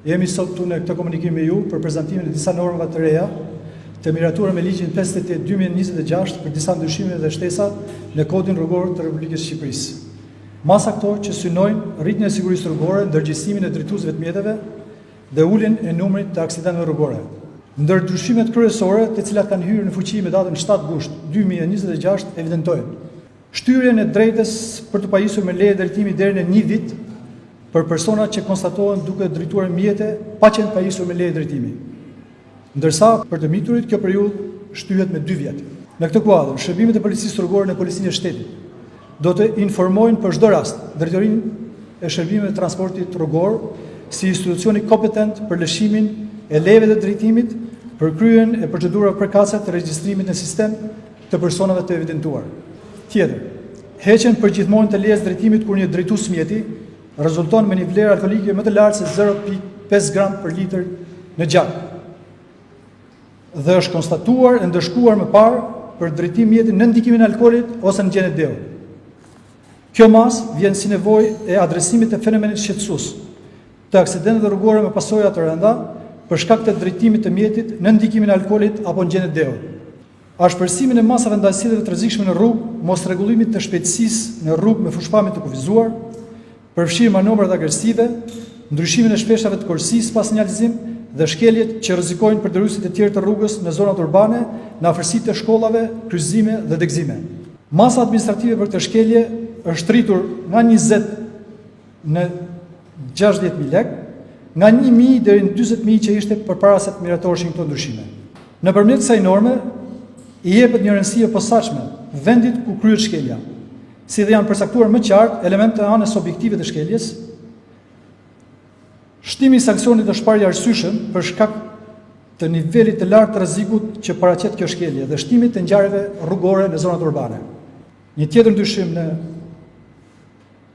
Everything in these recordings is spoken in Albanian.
Jemi sot këtu në këtë komunikim me ju për prezantimin e disa normave të reja të miratura me ligjin 58/2026 për disa ndryshime dhe shtesa në Kodin Rrugor të Republikës së Shqipërisë. Masa këto që synojnë rritjen e sigurisë rrugore, ndërgjegjësimin e drejtuesve të mjeteve dhe uljen e numrit të aksidenteve rrugore. Ndër ndryshimet kryesore, të cilat kanë hyrë në fuqi me datën 7 gusht 2026, evidentojnë shtyrjen e drejtës për të pajisur me leje drejtimi deri në 1 vit për personat që konstatohen duke drejtuar mjete pa qenë pajisur me leje drejtimi. Ndërsa për të miturit kjo periudhë shtyhet me 2 vjet. Në këtë kuadër, shërbimet e policisë rrugore në Policinë e Shtetit do të informojnë për çdo rast Drejtorinë e Shërbimeve të Transportit Rrugor si institucioni kompetent për lëshimin e lejeve të drejtimit, për kryen e procedurave përkatëse të regjistrimit në sistem të personave të evidentuar. Tjetër, heqen përgjithmonë të lejes drejtimit kur një drejtues mjeti rezulton me një vlerë alkoolike më të lartë se 0,5 gram për litër në gjak dhe është konstatuar e ndëshkuar më parë për drejtim mjeti në ndikimin e alkoolit ose në gjenet deo. Kjo masë vjen si nevojë e adresimit të fenomenit shqetësues të aksidenteve rrugore me pasoja të rënda për shkak të drejtimit të mjetit në ndikimin e alkoolit apo në gjenet deo. Ashpërsimin e masave ndaj sjelljes të rrezikshme në rrugë, mos rregullimit të shpejtësisë në rrugë me fushpamje të kufizuar, përfshirë manobrat agresive, ndryshimin e shpeshave të korsisë pas sinjalizim dhe shkeljet që rrezikojnë përdorësit e tjerë të rrugës në zonat urbane, në afërsi të shkollave, kryqëzime dhe degëzime. Masa administrative për këtë shkelje është rritur nga 20 në 60.000 lekë, nga 1.000 deri në 40.000 që ishte përpara se të miratoheshin këto ndryshime. Nëpërmjet kësaj norme i jepet një rëndësi e posaçme vendit ku kryhet shkelja, si dhe janë përcaktuar më qartë elemente e anës objektive të shkeljes, shtimi i sanksionit është parë arsyeshëm për shkak të nivelit të lartë të rrezikut që paraqet kjo shkelje dhe shtimit të ngjarjeve rrugore në zonat urbane. Një tjetër ndryshim në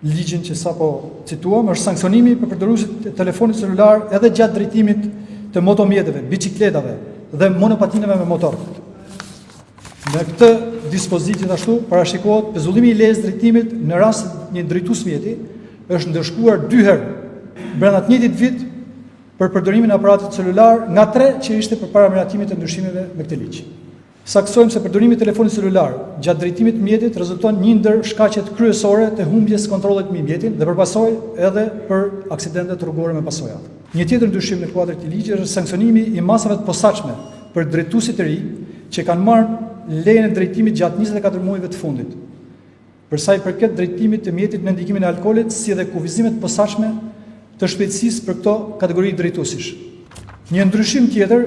ligjin që sapo cituam është sanksionimi për përdoruesit e telefonit celular edhe gjatë drejtimit të motomjeteve, biçikletave dhe monopatinave me motor. Në këtë dispozit gjithashtu parashikohet pezullimi i lejes drejtimit në rast se një drejtues mjeti është ndëshkuar 2 herë brenda të njëjtit vit për përdorimin e aparatit celular nga 3 që ishte përpara miratimit të ndryshimeve me këtë ligj. Saksojmë se përdorimi i telefonit celular gjatë drejtimit të mjetit rezulton një ndër shkaqet kryesore të humbjes kontrollit mbi mjetin dhe përpasoj edhe për aksidentet rrugore me pasoja. Një tjetër ndryshim në kuadrin e ligjit është sanksionimi i masave të posaçme për drejtuesit e ri që kanë marrë lejen e drejtimit gjatë 24 muajve të fundit. Për sa i përket drejtimit të mjetit në ndikimin e alkoolit, si dhe kufizimet posaçme të shpejtësisë për këto kategori drejtuesish. Një ndryshim tjetër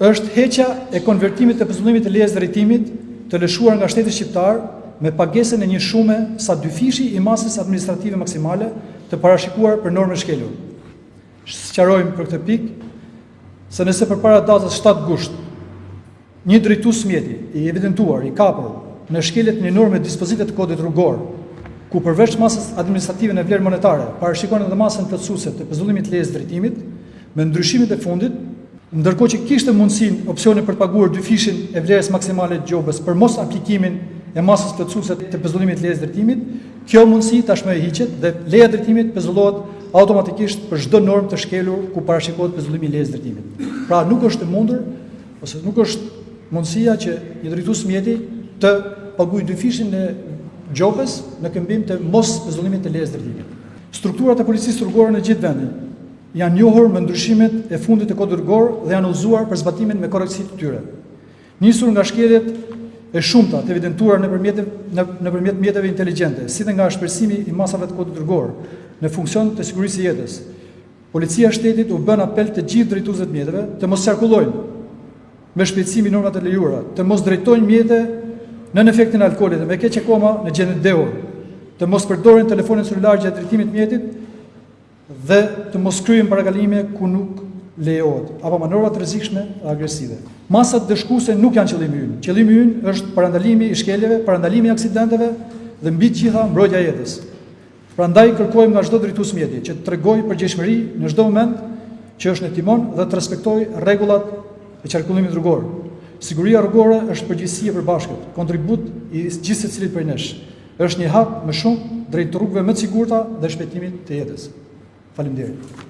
është heqja e konvertimit të pezullimit të lejes drejtimit të lëshuar nga shteti shqiptar me pagesën e një shume sa 2 fishi i masës administrative maksimale të parashikuar për normë shkelur. Sqarojmë për këtë pikë se nëse përpara datës 7 gusht një drejtues mjeti i evidentuar i kapur në shkeljet në normë dispozite të kodit rrugor, ku përveç masës administrative në vlerë monetare parashikon edhe masën plotësuese të pezullimit të lejes drejtimit, me ndryshimet e fundit, ndërkohë që kishte mundësinë opsione për të paguar 2 fishin e vlerës maksimale të gjobës për mos aplikimin e masës plotësuese të pezullimit të lejes drejtimit, kjo mundësi tashmë e hiqet dhe leja drejtimit pezullohet automatikisht për çdo normë të shkelur ku parashikohet pezullimi i lejes drejtimit. Pra nuk është e mundur ose nuk është mundësia që një drejtues mjeti të paguajë 2 fishin e gjobës në këmbim të mos pezullimit të lejes drejtimit. Strukturat e policisë rrugore në gjithë vendin janë njohur me ndryshimet e fundit të kodit rrugor dhe janë udhëzuar për zbatimin me korrektësi të tyre. Nisur nga shkeljet e shumta të evidentuara nëpërmjet mjeteve inteligjente, si dhe nga shpersimi i masave të kodit rrugor në funksion të sigurisë së jetës, Policia e Shtetit u bën apel të gjithë drejtuesve të mjeteve të mos qarkullojnë me shpejtësi mbi normat e lejuara, të mos drejtojnë mjete nën efektin e alkoolit dhe me keq akoma në gjenet deo, të mos përdorin telefonin celular gjatë drejtimit të mjetit dhe të mos kryejnë parakalime ku nuk lejohet, apo manevra të rrezikshme dhe agresive. Masat dëshkuese nuk janë qëllimi ynë. Qëllimi ynë është parandalimi i shkeljeve, parandalimi i aksidenteve dhe mbi të gjitha mbrojtja e jetës. Prandaj kërkojmë nga çdo drejtues mjeti që të tregojë përgjegjësi në çdo moment që është në timon dhe të respektojë rregullat e qarkullimit rrugor. Siguria rrugore është përgjegjësi e përbashkët, kontribut i gjithë secilit prej nesh. Është një hap më shumë drejt rrugëve më të sigurta dhe shpejtimit të jetës. Faleminderit.